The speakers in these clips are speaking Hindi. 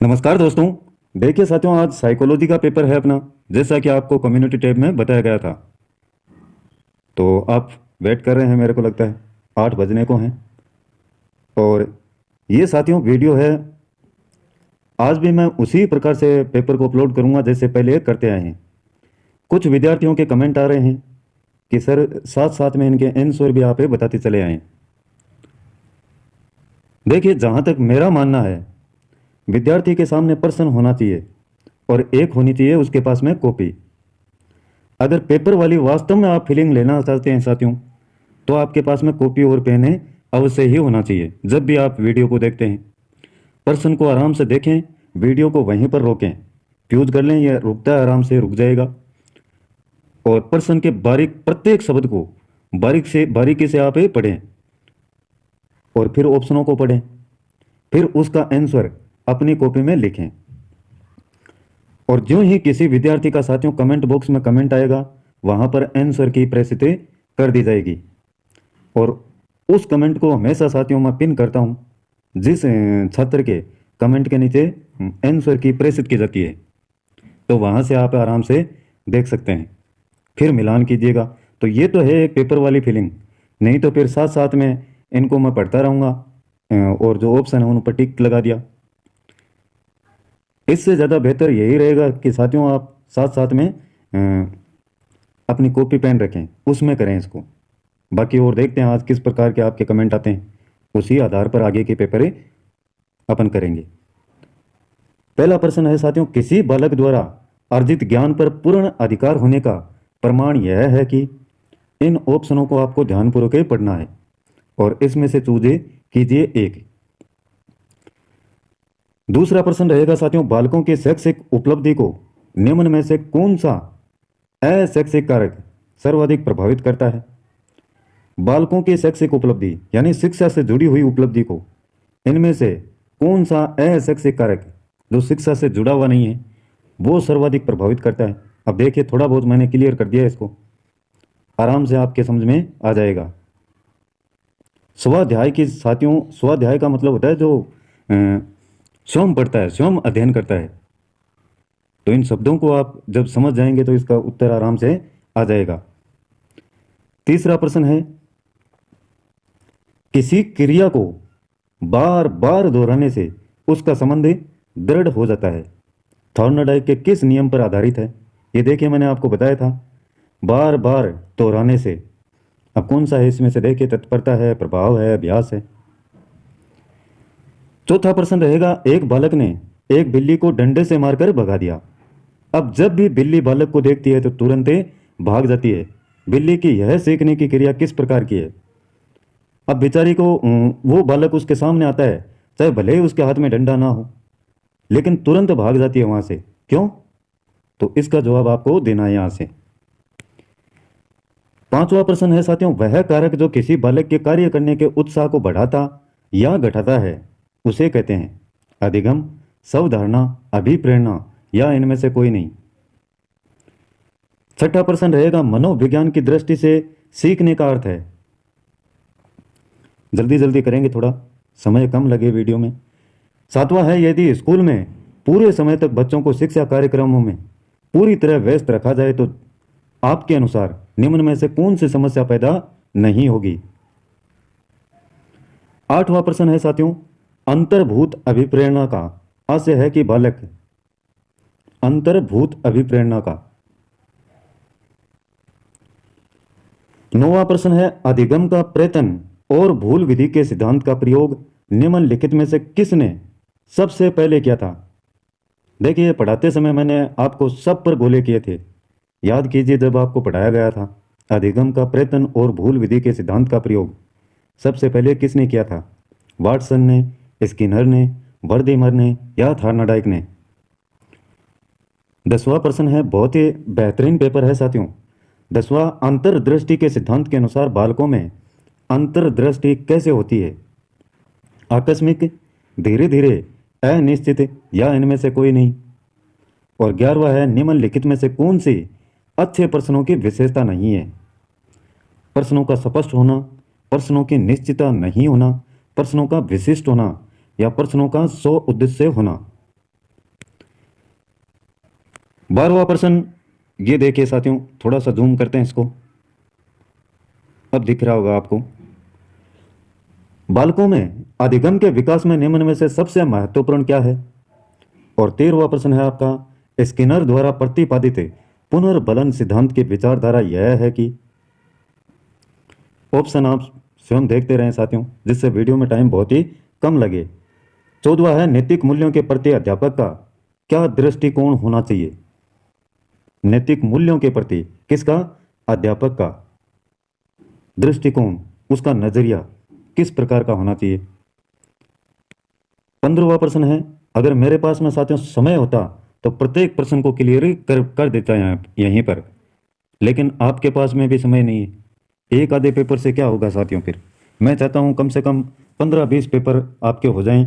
नमस्कार दोस्तों। देखिए साथियों, आज साइकोलॉजी का पेपर है अपना, जैसा कि आपको कम्युनिटी टैब में बताया गया था। तो आप वेट कर रहे हैं, मेरे को लगता है 8 बजने को हैं। और ये साथियों वीडियो है, आज भी मैं उसी प्रकार से पेपर को अपलोड करूंगा जैसे पहले करते आए हैं। कुछ विद्यार्थियों के कमेंट आ रहे हैं कि सर साथ साथ में इनके आंसर भी आप बताते चले आए। देखिए, जहाँ तक मेरा मानना है, विद्यार्थी के सामने प्रश्न होना चाहिए और एक होनी चाहिए उसके पास में कॉपी। अगर पेपर वाली वास्तव में आप फीलिंग लेना चाहते हैं साथियों, तो आपके पास में कॉपी और पेन है अवश्य ही होना चाहिए। जब भी आप वीडियो को देखते हैं, प्रश्न को आराम से देखें, वीडियो को वहीं पर रोकें, फ्यूज कर लें, यह रुकता है आराम से रुक जाएगा। और प्रश्न के बारीक प्रत्येक शब्द को बारीकी से आप पढ़ें और फिर ऑप्शनों को पढ़ें, फिर उसका आंसर अपनी कॉपी में लिखें। और जो ही किसी विद्यार्थी का साथियों कमेंट बॉक्स में कमेंट आएगा, वहां पर आंसर की प्रस्तुति कर दी जाएगी। और उस कमेंट को हमेशा साथियों मैं पिन करता हूं, जिस छात्र के कमेंट के नीचे आंसर की प्रेषित की जाती है। तो वहां से आप आराम से देख सकते हैं, फिर मिलान कीजिएगा। तो ये तो है एक पेपर वाली फीलिंग। नहीं तो फिर साथ साथ में इनको मैं पढ़ता रहूँगा और जो ऑप्शन है उन पर टिक लगा दिया। इससे ज़्यादा बेहतर यही रहेगा कि साथियों आप साथ साथ में अपनी कॉपी पेन रखें, उसमें करें इसको। बाकी और देखते हैं आज किस प्रकार के आपके कमेंट आते हैं, उसी आधार पर आगे के पेपर अपन करेंगे। पहला प्रश्न है साथियों, किसी बालक द्वारा अर्जित ज्ञान पर पूर्ण अधिकार होने का प्रमाण यह है कि इन ऑप्शनों को आपको ध्यानपूर्वक पढ़ना है और इसमें से चूजे कीजिए एक। दूसरा प्रश्न रहेगा साथियों, बालकों की शैक्षिक उपलब्धि को निम्न में से कौन सा अशैक्षिक कारक सर्वाधिक प्रभावित करता है। बालकों की शैक्षिक उपलब्धि यानी शिक्षा से जुड़ी हुई उपलब्धि को इनमें से कौन सा अशैक्षिक कारक जो शिक्षा से जुड़ा हुआ नहीं है वो सर्वाधिक प्रभावित करता है। अब देखिए, थोड़ा बहुत मैंने क्लियर कर दिया, इसको आराम से आपके समझ में आ जाएगा। स्वाध्याय की साथियों, स्वाध्याय का मतलब होता है जो स्वयं पढ़ता है, स्वयं अध्ययन करता है। तो इन शब्दों को आप जब समझ जाएंगे तो इसका उत्तर आराम से आ जाएगा। तीसरा प्रश्न है, किसी क्रिया को बार बार दोहराने से उसका संबंध दृढ़ हो जाता है। थॉर्नडाइक के किस नियम पर आधारित है। ये देखिए, मैंने आपको बताया था बार बार दोहराने से। अब कौन सा है इसमें से देखिए, तत्परता है, प्रभाव है, अभ्यास है। चौथा प्रश्न रहेगा, एक बालक ने एक बिल्ली को डंडे से मारकर भगा दिया। अब जब भी बिल्ली बालक को देखती है तो तुरंत भाग जाती है। बिल्ली की यह सीखने की क्रिया किस प्रकार की है। अब बेचारी को वो बालक उसके सामने आता है, चाहे भले ही उसके हाथ में डंडा ना हो, लेकिन तुरंत भाग जाती है वहां से। क्यों? तो इसका जवाब आपको देना है यहां से। पांचवा प्रश्न है साथियों, वह कारक जो किसी बालक के कार्य करने के उत्साह को बढ़ाता या घटाता है उसे कहते हैं अधिगम, स्वधारणा, अभिप्रेरणा या इनमें से कोई नहीं। छठा प्रश्न रहेगा, मनोविज्ञान की दृष्टि से सीखने का अर्थ है। जल्दी जल्दी करेंगे, थोड़ा समय कम लगे वीडियो में। सातवां है, यदि स्कूल में पूरे समय तक बच्चों को शिक्षा कार्यक्रमों में पूरी तरह व्यस्त रखा जाए तो आपके अनुसार निम्न में से कौन सी समस्या पैदा नहीं होगी। आठवां प्रश्न है साथियों, अंतर्भूत अभिप्रेरणा का आशय है कि बालक अंतर्भूत अभिप्रेरणा का। नौवां प्रश्न है, अधिगम का प्रयत्न और भूल विधि के सिद्धांत का प्रयोग निम्नलिखित में से किसने सबसे पहले किया था। देखिए, पढ़ाते समय मैंने आपको सब पर गोले किए थे, याद कीजिए जब आपको पढ़ाया गया था। अधिगम का प्रयत्न और भूल विधि के सिद्धांत का प्रयोग सबसे पहले किसने किया था। वाटसन ने, स्किनर ने, वर्दीमर ने या थॉर्नडाइक ने। 10वां प्रश्न है, बहुत ही बेहतरीन पेपर है साथियों। 10वां, अंतर्दृष्टि के सिद्धांत के अनुसार बालकों में अंतर्दृष्टि कैसे होती है। आकस्मिक, धीरे धीरे, अनिश्चित या इनमें से कोई नहीं। और 11वां है, निम्नलिखित में से कौन सी अच्छे प्रश्नों की विशेषता नहीं है। प्रश्नों का स्पष्ट होना, प्रश्नों की निश्चितता नहीं होना, प्रश्नों का विशिष्ट होना या प्रश्नों का स्व उद्देश्य होना। 12वां प्रश्न ये देखिए साथियों, थोड़ा सा जूम करते हैं इसको, अब दिख रहा होगा आपको। बालकों में अधिगम के विकास में निम्न में से सबसे महत्वपूर्ण क्या है? और 13वां प्रश्न है आपका, स्किनर द्वारा प्रतिपादित पुनर्बलन सिद्धांत की विचारधारा यह है कि। ऑप्शन आप स्वयं देखते रहें साथियों, जिससे वीडियो में टाइम बहुत ही कम लगे। 14वां है, नैतिक मूल्यों के प्रति अध्यापक का क्या दृष्टिकोण होना चाहिए? नैतिक मूल्यों के प्रति किसका? अध्यापक का दृष्टिकोण, उसका नजरिया किस प्रकार का होना चाहिए? 15वां प्रश्न है, अगर मेरे पास में साथियों समय होता तो प्रत्येक प्रश्न को क्लियर कर देता है यहीं पर, लेकिन आपके पास में भी समय नहीं है। एक आधे पेपर से क्या होगा साथियों? फिर मैं चाहता हूं कम से कम 15-20 पेपर आपके हो जाएं,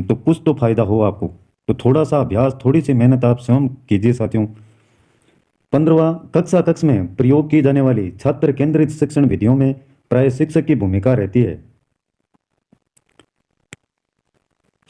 तो कुछ तो फायदा हो आपको। तो थोड़ा सा अभ्यास, थोड़ी सी मेहनत आप स्वयं कीजिए साथियों। 15वां, कक्षा कक्ष में प्रयोग की जाने वाली छात्र केंद्रित शिक्षण विधियों में प्राय शिक्षक की भूमिका रहती है।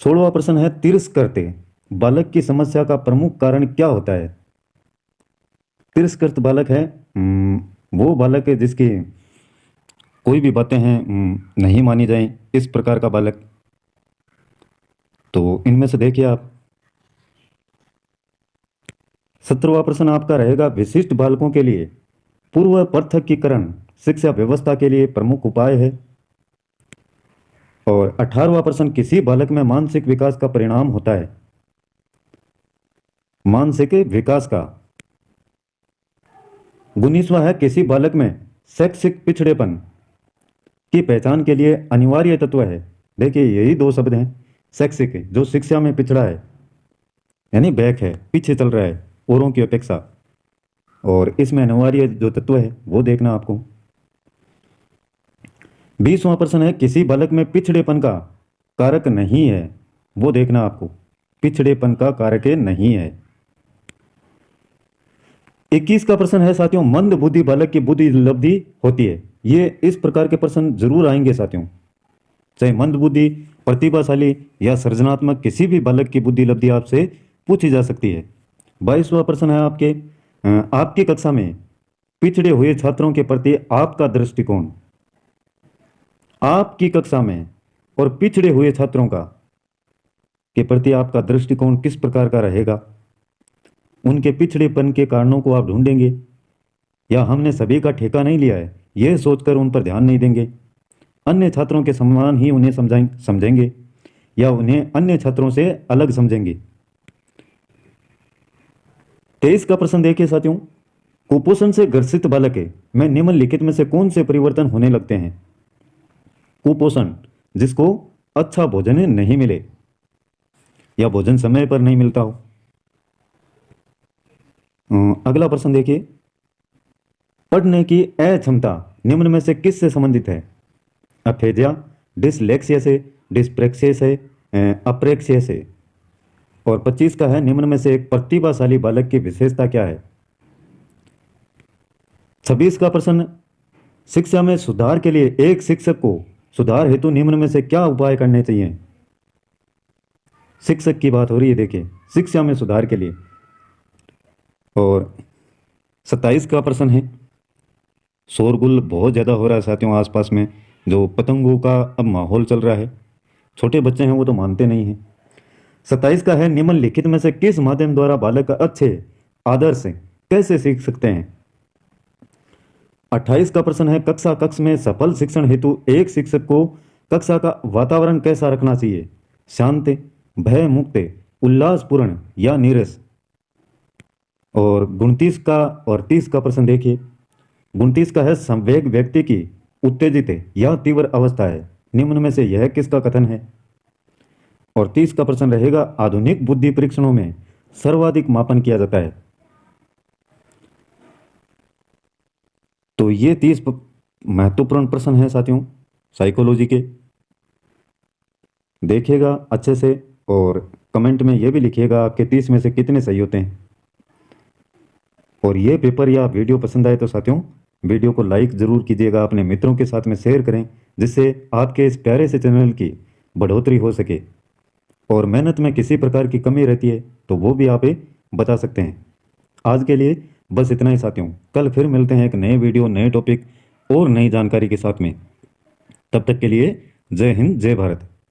16वां प्रश्न है, तिरस्कृत बालक की समस्या का प्रमुख कारण क्या होता है? तिरस्कृत बालक है वो बालक है जिसकी कोई भी बातें हैं नहीं मानी जाए, इस प्रकार का बालक। तो इनमें से देखिए आप। 17वां प्रश्न आपका रहेगा, विशिष्ट बालकों के लिए पूर्व पृथकीकरण शिक्षा व्यवस्था के लिए प्रमुख उपाय है। और 18वां प्रश्न, किसी बालक में मानसिक विकास का परिणाम होता है। मानसिक विकास का। 19वां है, किसी बालक में शैक्षिक पिछड़ेपन की पहचान के लिए अनिवार्य तत्व है। देखिए यही दो शब्द हैं, शैक्षिक जो शिक्षा में पिछड़ा है, यानी बैक है, पीछे चल रहा है औरों की अपेक्षा, और इसमें अनिवार्य जो तत्व है वो देखना आपको। 20वां प्रश्न है, किसी बालक में पिछड़ेपन का कारक नहीं है, वो देखना आपको, पिछड़ेपन का कारक नहीं है। 21 का प्रश्न है साथियों, मंद बुद्धि बालक की बुद्धि उपलब्धि होती है। ये इस प्रकार के प्रश्न जरूर आएंगे साथियों, चाहे मंद बुद्धि, प्रतिभाशाली या सृजनात्मक, किसी भी बालक की बुद्धि उपलब्धि आपसे पूछी जा सकती है। 22वां प्रश्न है आपकी कक्षा में पिछड़े हुए छात्रों के प्रति आपका दृष्टिकोण। आपकी कक्षा में और पिछड़े हुए छात्रों का के प्रति आपका दृष्टिकोण किस प्रकार का रहेगा? उनके पिछड़ेपन के कारणों को आप ढूंढेंगे, या हमने सभी का ठेका नहीं लिया है यह सोचकर उन पर ध्यान नहीं देंगे, अन्य छात्रों के समान ही उन्हें समझेंगे, या उन्हें अन्य छात्रों से अलग समझेंगे? 23 का प्रश्न देखिए साथियों, कुपोषण से ग्रसित बालक में निम्नलिखित में से कौन से परिवर्तन होने लगते हैं? कुपोषण, जिसको अच्छा भोजन नहीं मिले या भोजन समय पर नहीं मिलता हो। अगला प्रश्न देखिए, पढ़ने की अक्षमता निम्न में से किससे संबंधित है? अफेजिया, डिसलेक्सिया से, डिस्प्रेक्सिया से, अप्रेक्सिया से। और 25 का है, निम्न में से एक प्रतिभाशाली बालक की विशेषता क्या है? 26 का प्रश्न, शिक्षा में सुधार के लिए एक शिक्षक को सुधार हेतु निम्न में से क्या उपाय करने चाहिए? शिक्षक की बात हो रही है देखिए, शिक्षा में सुधार के लिए। और 27 का प्रश्न है, शोरगुल बहुत ज़्यादा हो रहा है साथियों आसपास में, जो पतंगों का अब माहौल चल रहा है, छोटे बच्चे हैं वो तो मानते नहीं हैं। 27 का है, निम्नलिखित में से किस माध्यम द्वारा बालक अच्छे आदर्श कैसे सीख सकते हैं? 28 का प्रश्न है, कक्षा कक्ष में सफल शिक्षण हेतु एक शिक्षक को कक्षा का वातावरण कैसा रखना चाहिए? शांत, भय मुक्त, उल्लासपूर्ण या नीरस? और 29 का और 30 का प्रश्न देखिए, 29 का है, संवेग व्यक्ति की उत्तेजित या तीव्र अवस्था है, निम्न में से यह किसका कथन है? और 30 का प्रश्न रहेगा, आधुनिक बुद्धि परीक्षणों में सर्वाधिक मापन किया जाता है। तो ये 30 महत्वपूर्ण प्रश्न हैं साथियों साइकोलॉजी के, देखिएगा अच्छे से और कमेंट में ये भी लिखिएगा आपके 30 में से कितने सही होते हैं। और ये पेपर या वीडियो पसंद आए तो साथियों वीडियो को लाइक ज़रूर कीजिएगा, अपने मित्रों के साथ में शेयर करें, जिससे आपके इस प्यारे से चैनल की बढ़ोतरी हो सके। और मेहनत में किसी प्रकार की कमी रहती है तो वो भी आप बता सकते हैं। आज के लिए बस इतना ही साथियों। कल फिर मिलते हैं एक नए वीडियो, नए टॉपिक और नई जानकारी के साथ में। तब तक के लिए जय हिंद, जय भारत।